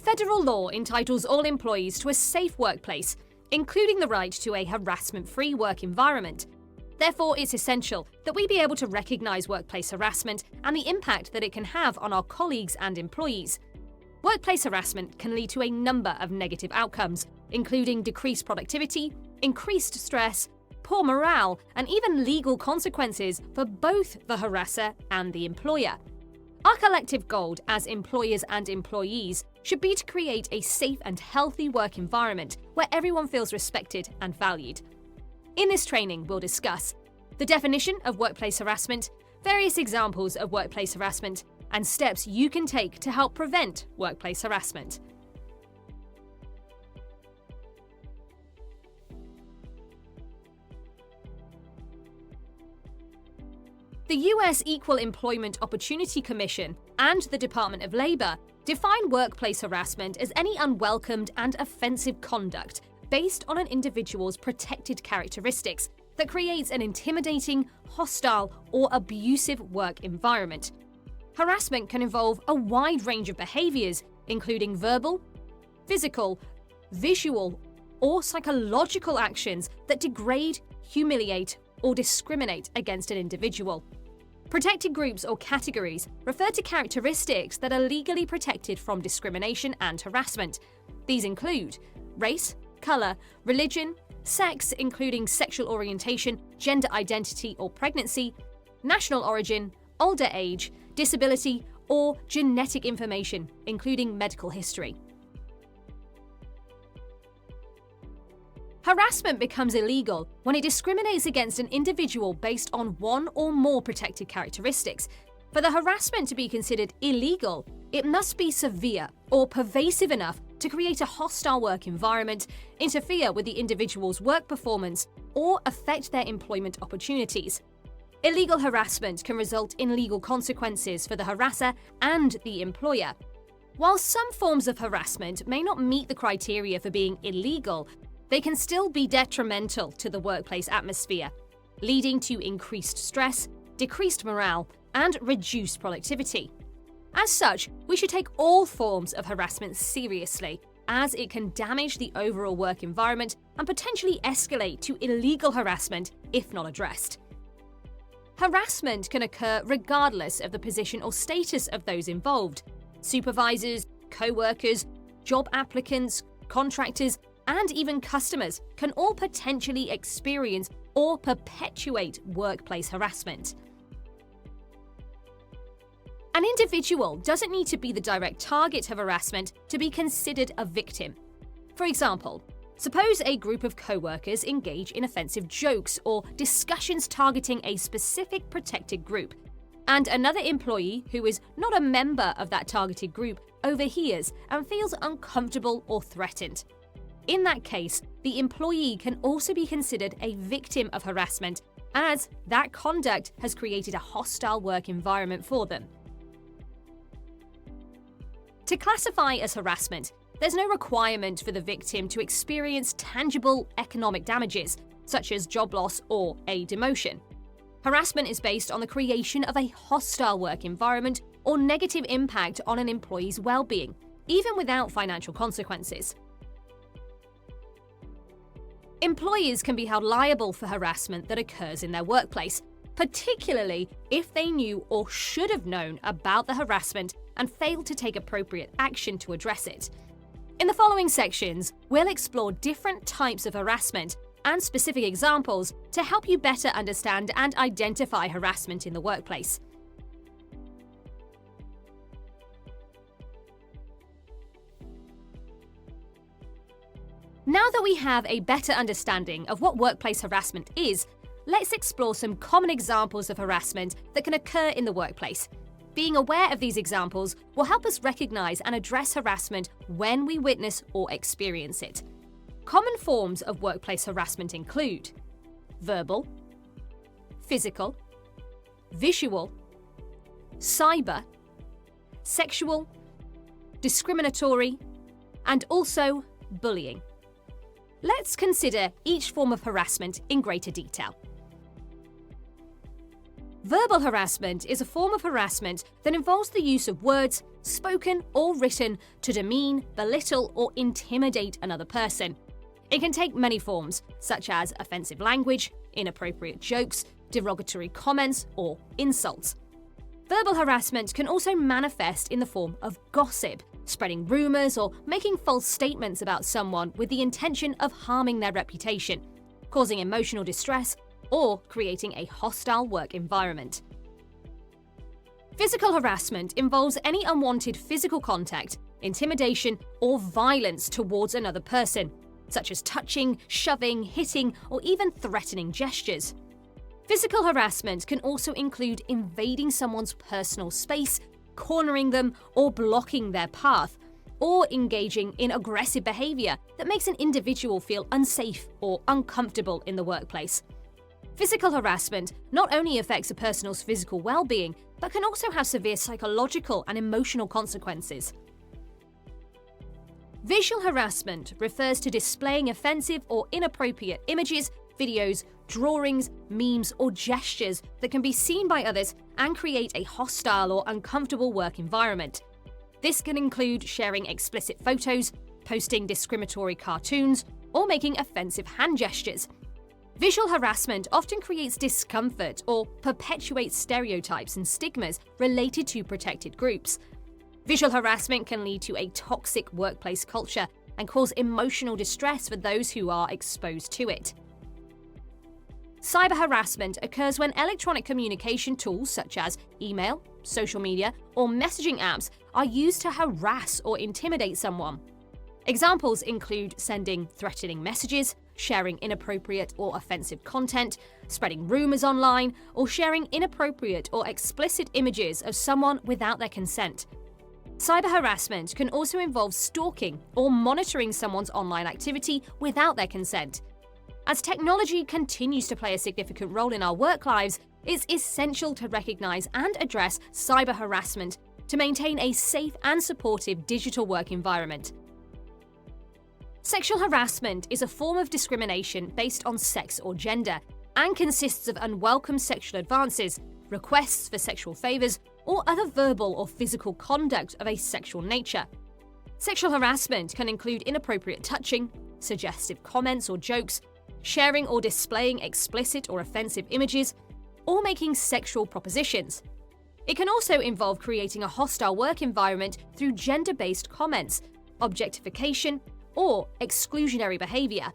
Federal law entitles all employees to a safe workplace, including the right to a harassment-free work environment. Therefore, it's essential that we be able to recognize workplace harassment and the impact that it can have on our colleagues and employees. Workplace harassment can lead to a number of negative outcomes, including decreased productivity, increased stress, poor morale, and even legal consequences for both the harasser and the employer. Our collective goal as employers and employees should be to create a safe and healthy work environment where everyone feels respected and valued. In this training, we'll discuss the definition of workplace harassment, various examples of workplace harassment, and steps you can take to help prevent workplace harassment. The US Equal Employment Opportunity Commission and the Department of Labor define workplace harassment as any unwelcomed and offensive conduct based on an individual's protected characteristics that creates an intimidating, hostile, or abusive work environment. Harassment can involve a wide range of behaviors, including verbal, physical, visual, or psychological actions that degrade, humiliate, or discriminate against an individual. Protected groups or categories refer to characteristics that are legally protected from discrimination and harassment. These include race, color, religion, sex, including sexual orientation, gender identity or pregnancy, national origin, older age, disability, or genetic information, including medical history. Harassment becomes illegal when it discriminates against an individual based on one or more protected characteristics. For the harassment to be considered illegal, it must be severe or pervasive enough to create a hostile work environment, interfere with the individual's work performance, or affect their employment opportunities. Illegal harassment can result in legal consequences for the harasser and the employer. While some forms of harassment may not meet the criteria for being illegal, they can still be detrimental to the workplace atmosphere, leading to increased stress, decreased morale, and reduced productivity. As such, we should take all forms of harassment seriously, as it can damage the overall work environment and potentially escalate to illegal harassment if not addressed. Harassment can occur regardless of the position or status of those involved. Supervisors, co-workers, job applicants, contractors, and even customers can all potentially experience or perpetuate workplace harassment. An individual doesn't need to be the direct target of harassment to be considered a victim. For example, suppose a group of co-workers engage in offensive jokes or discussions targeting a specific protected group, and another employee who is not a member of that targeted group overhears and feels uncomfortable or threatened. In that case, the employee can also be considered a victim of harassment, as that conduct has created a hostile work environment for them. To classify as harassment, there's no requirement for the victim to experience tangible economic damages, such as job loss or a demotion. Harassment is based on the creation of a hostile work environment or negative impact on an employee's well-being, even without financial consequences. Employers can be held liable for harassment that occurs in their workplace, particularly if they knew or should have known about the harassment and failed to take appropriate action to address it. In the following sections, we'll explore different types of harassment and specific examples to help you better understand and identify harassment in the workplace. Now that we have a better understanding of what workplace harassment is, let's explore some common examples of harassment that can occur in the workplace. Being aware of these examples will help us recognize and address harassment when we witness or experience it. Common forms of workplace harassment include verbal, physical, visual, cyber, sexual, discriminatory, and also bullying. Let's consider each form of harassment in greater detail. Verbal harassment is a form of harassment that involves the use of words, spoken or written, to demean, belittle, or intimidate another person. It can take many forms, such as offensive language, inappropriate jokes, derogatory comments, or insults. Verbal harassment can also manifest in the form of gossip, spreading rumours or making false statements about someone with the intention of harming their reputation, causing emotional distress, or creating a hostile work environment. Physical harassment involves any unwanted physical contact, intimidation, or violence towards another person, such as touching, shoving, hitting, or even threatening gestures. Physical harassment can also include invading someone's personal space, cornering them, or blocking their path, or engaging in aggressive behavior that makes an individual feel unsafe or uncomfortable in the workplace. Physical harassment not only affects a person's physical well-being, but can also have severe psychological and emotional consequences. Visual harassment refers to displaying offensive or inappropriate images, videos, drawings, memes, or gestures that can be seen by others and create a hostile or uncomfortable work environment. This can include sharing explicit photos, posting discriminatory cartoons, or making offensive hand gestures. Visual harassment often creates discomfort or perpetuates stereotypes and stigmas related to protected groups. Visual harassment can lead to a toxic workplace culture and cause emotional distress for those who are exposed to it. Cyber harassment occurs when electronic communication tools such as email, social media, or messaging apps are used to harass or intimidate someone. Examples include sending threatening messages, sharing inappropriate or offensive content, spreading rumors online, or sharing inappropriate or explicit images of someone without their consent. Cyber harassment can also involve stalking or monitoring someone's online activity without their consent. As technology continues to play a significant role in our work lives, it's essential to recognize and address cyber harassment to maintain a safe and supportive digital work environment. Sexual harassment is a form of discrimination based on sex or gender and consists of unwelcome sexual advances, requests for sexual favors, or other verbal or physical conduct of a sexual nature. Sexual harassment can include inappropriate touching, suggestive comments or jokes, sharing or displaying explicit or offensive images, or making sexual propositions. It can also involve creating a hostile work environment through gender-based comments, objectification, or exclusionary behavior.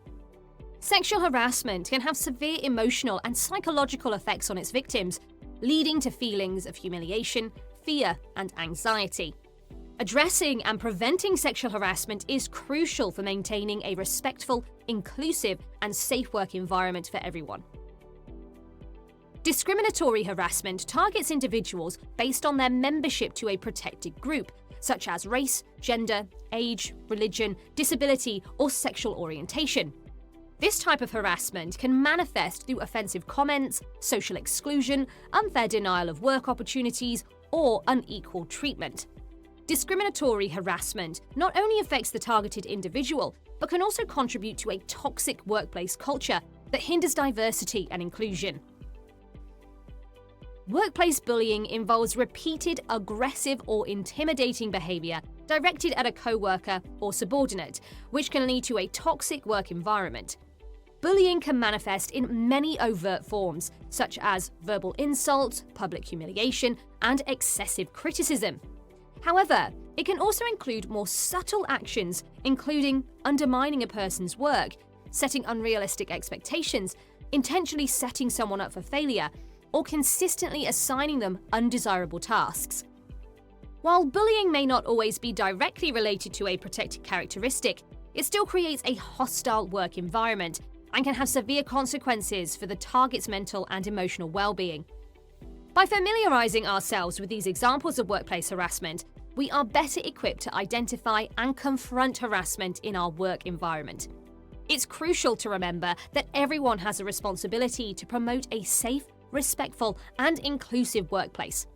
Sexual harassment can have severe emotional and psychological effects on its victims, leading to feelings of humiliation, fear, and anxiety. Addressing and preventing sexual harassment is crucial for maintaining a respectful, inclusive, and safe work environment for everyone. Discriminatory harassment targets individuals based on their membership to a protected group, such as race, gender, age, religion, disability, or sexual orientation. This type of harassment can manifest through offensive comments, social exclusion, unfair denial of work opportunities, or unequal treatment. Discriminatory harassment not only affects the targeted individual, but can also contribute to a toxic workplace culture that hinders diversity and inclusion. Workplace bullying involves repeated aggressive or intimidating behavior directed at a co-worker or subordinate, which can lead to a toxic work environment. Bullying can manifest in many overt forms, such as verbal insult, public humiliation, and excessive criticism. However, it can also include more subtle actions, including undermining a person's work, setting unrealistic expectations, intentionally setting someone up for failure, or consistently assigning them undesirable tasks. While bullying may not always be directly related to a protected characteristic, it still creates a hostile work environment and can have severe consequences for the target's mental and emotional well-being. By familiarizing ourselves with these examples of workplace harassment, we are better equipped to identify and confront harassment in our work environment. It's crucial to remember that everyone has a responsibility to promote a safe, respectful, and inclusive workplace.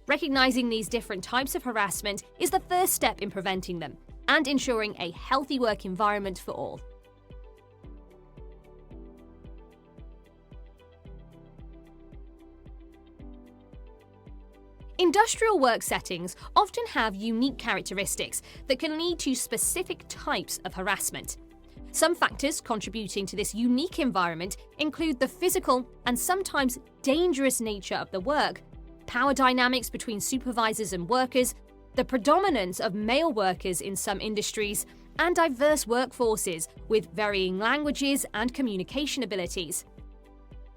Recognizing these different types of harassment is the first step in preventing them and ensuring a healthy work environment for all. Industrial work settings often have unique characteristics that can lead to specific types of harassment. Some factors contributing to this unique environment include the physical and sometimes dangerous nature of the work, power dynamics between supervisors and workers, the predominance of male workers in some industries, and diverse workforces with varying languages and communication abilities.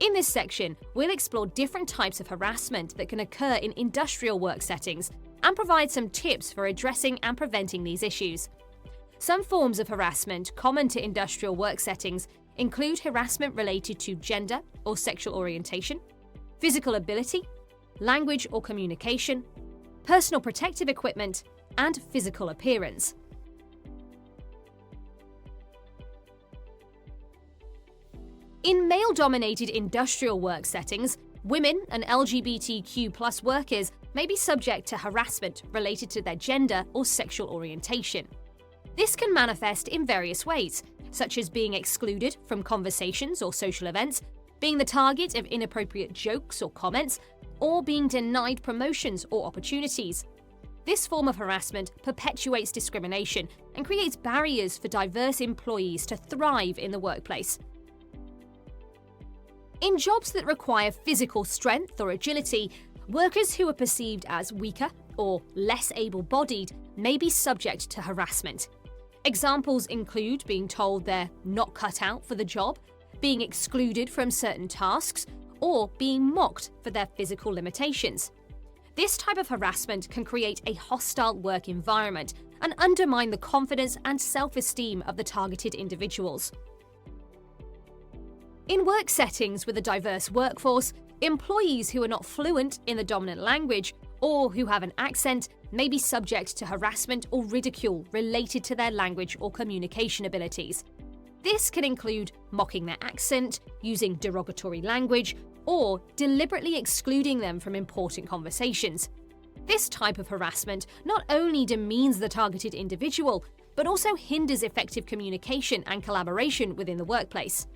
In this section, we'll explore different types of harassment that can occur in industrial work settings and provide some tips for addressing and preventing these issues. Some forms of harassment common to industrial work settings include harassment related to gender or sexual orientation, physical ability, language or communication, personal protective equipment, and physical appearance. In male-dominated industrial work settings, women and LGBTQ+ workers may be subject to harassment related to their gender or sexual orientation. This can manifest in various ways, such as being excluded from conversations or social events, being the target of inappropriate jokes or comments, or being denied promotions or opportunities. This form of harassment perpetuates discrimination and creates barriers for diverse employees to thrive in the workplace. In jobs that require physical strength or agility, workers who are perceived as weaker or less able-bodied may be subject to harassment. Examples include being told they're not cut out for the job, being excluded from certain tasks, or being mocked for their physical limitations. This type of harassment can create a hostile work environment and undermine the confidence and self-esteem of the targeted individuals. In work settings with a diverse workforce, employees who are not fluent in the dominant language or who have an accent may be subject to harassment or ridicule related to their language or communication abilities. This can include mocking their accent, using derogatory language, or deliberately excluding them from important conversations. This type of harassment not only demeans the targeted individual, but also hinders effective communication and collaboration within the workplace.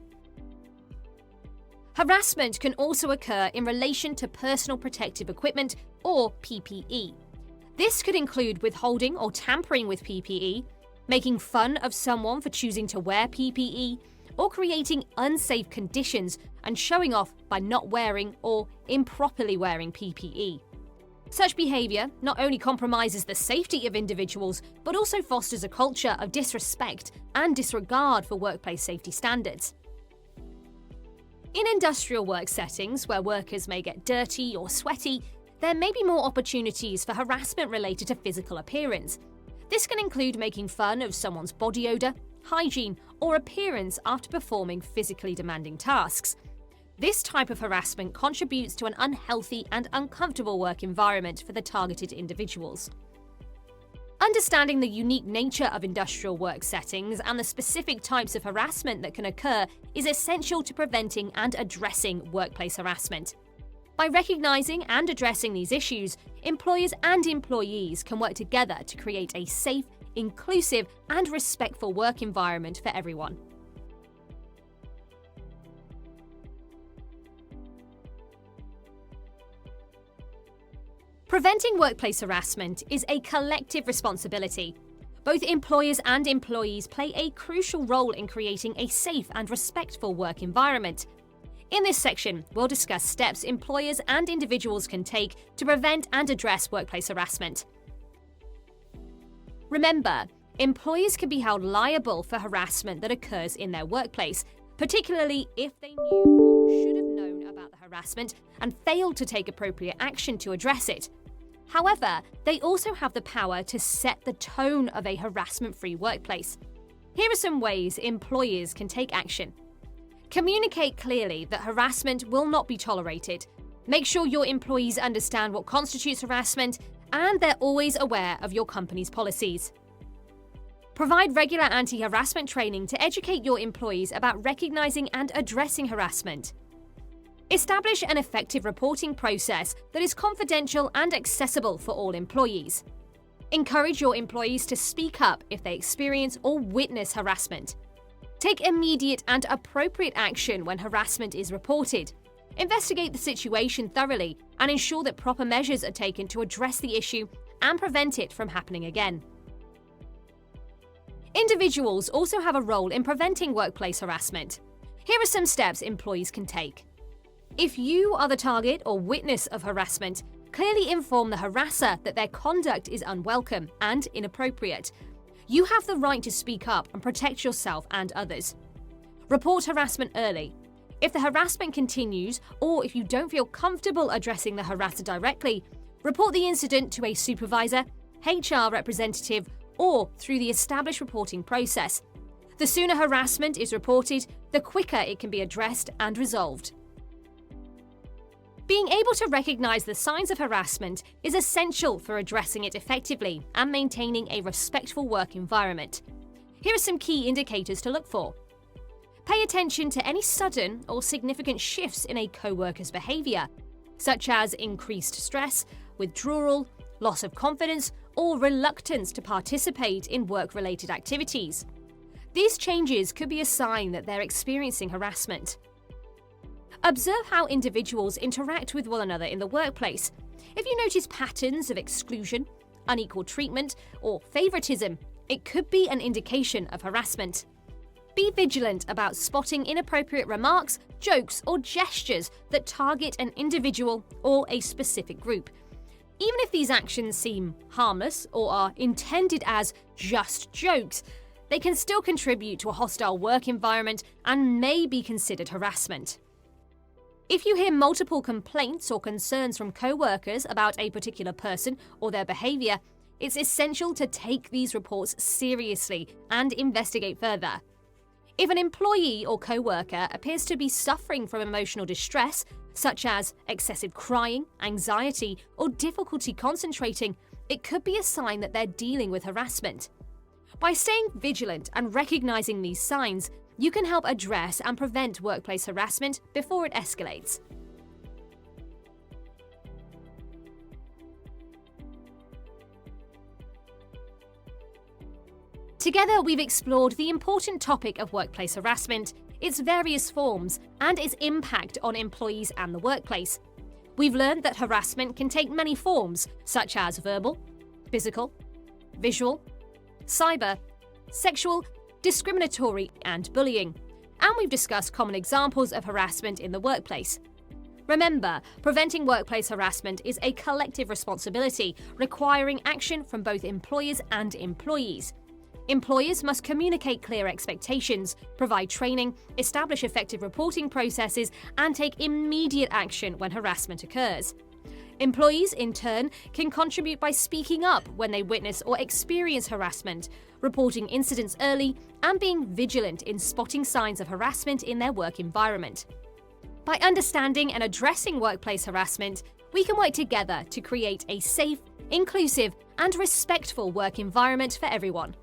Harassment can also occur in relation to personal protective equipment, or PPE. This could include withholding or tampering with PPE, making fun of someone for choosing to wear PPE, or creating unsafe conditions and showing off by not wearing or improperly wearing PPE. Such behaviour not only compromises the safety of individuals, but also fosters a culture of disrespect and disregard for workplace safety standards. In industrial work settings where workers may get dirty or sweaty, there may be more opportunities for harassment related to physical appearance. This can include making fun of someone's body odour, hygiene, or appearance after performing physically demanding tasks. This type of harassment contributes to an unhealthy and uncomfortable work environment for the targeted individuals. Understanding the unique nature of industrial work settings and the specific types of harassment that can occur is essential to preventing and addressing workplace harassment. By recognizing and addressing these issues, employers and employees can work together to create a safe, inclusive, and respectful work environment for everyone. Preventing workplace harassment is a collective responsibility. Both employers and employees play a crucial role in creating a safe and respectful work environment. In this section, we'll discuss steps employers and individuals can take to prevent and address workplace harassment. Remember, employers can be held liable for harassment that occurs in their workplace, particularly if they knew or should have known about the harassment and failed to take appropriate action to address it. However, they also have the power to set the tone of a harassment-free workplace. Here are some ways employers can take action. Communicate clearly that harassment will not be tolerated. Make sure your employees understand what constitutes harassment and they're always aware of your company's policies. Provide regular anti-harassment training to educate your employees about recognizing and addressing harassment. Establish an effective reporting process that is confidential and accessible for all employees. Encourage your employees to speak up if they experience or witness harassment. Take immediate and appropriate action when harassment is reported. Investigate the situation thoroughly and ensure that proper measures are taken to address the issue and prevent it from happening again. Individuals also have a role in preventing workplace harassment. Here are some steps employees can take. If you are the target or witness of harassment, clearly inform the harasser that their conduct is unwelcome and inappropriate. You have the right to speak up and protect yourself and others. Report harassment early. If the harassment continues, or if you don't feel comfortable addressing the harasser directly, report the incident to a supervisor, HR representative, or through the established reporting process. The sooner harassment is reported, the quicker it can be addressed and resolved. Being able to recognize the signs of harassment is essential for addressing it effectively and maintaining a respectful work environment. Here are some key indicators to look for. Pay attention to any sudden or significant shifts in a co-worker's behavior, such as increased stress, withdrawal, loss of confidence, or reluctance to participate in work-related activities. These changes could be a sign that they're experiencing harassment. Observe how individuals interact with one another in the workplace. If you notice patterns of exclusion, unequal treatment, or favoritism, it could be an indication of harassment. Be vigilant about spotting inappropriate remarks, jokes, or gestures that target an individual or a specific group. Even if these actions seem harmless or are intended as just jokes, they can still contribute to a hostile work environment and may be considered harassment. If you hear multiple complaints or concerns from co-workers about a particular person or their behavior, it's essential to take these reports seriously and investigate further. If an employee or co-worker appears to be suffering from emotional distress, such as excessive crying, anxiety, or difficulty concentrating, it could be a sign that they're dealing with harassment. By staying vigilant and recognizing these signs, you can help address and prevent workplace harassment before it escalates. Together, we've explored the important topic of workplace harassment, its various forms, and its impact on employees and the workplace. We've learned that harassment can take many forms, such as verbal, physical, visual, cyber, sexual, discriminatory, and bullying. And we've discussed common examples of harassment in the workplace. Remember, preventing workplace harassment is a collective responsibility, requiring action from both employers and employees. Employers must communicate clear expectations, provide training, establish effective reporting processes, and take immediate action when harassment occurs. Employees, in turn, can contribute by speaking up when they witness or experience harassment, reporting incidents early, and being vigilant in spotting signs of harassment in their work environment. By understanding and addressing workplace harassment, we can work together to create a safe, inclusive, and respectful work environment for everyone.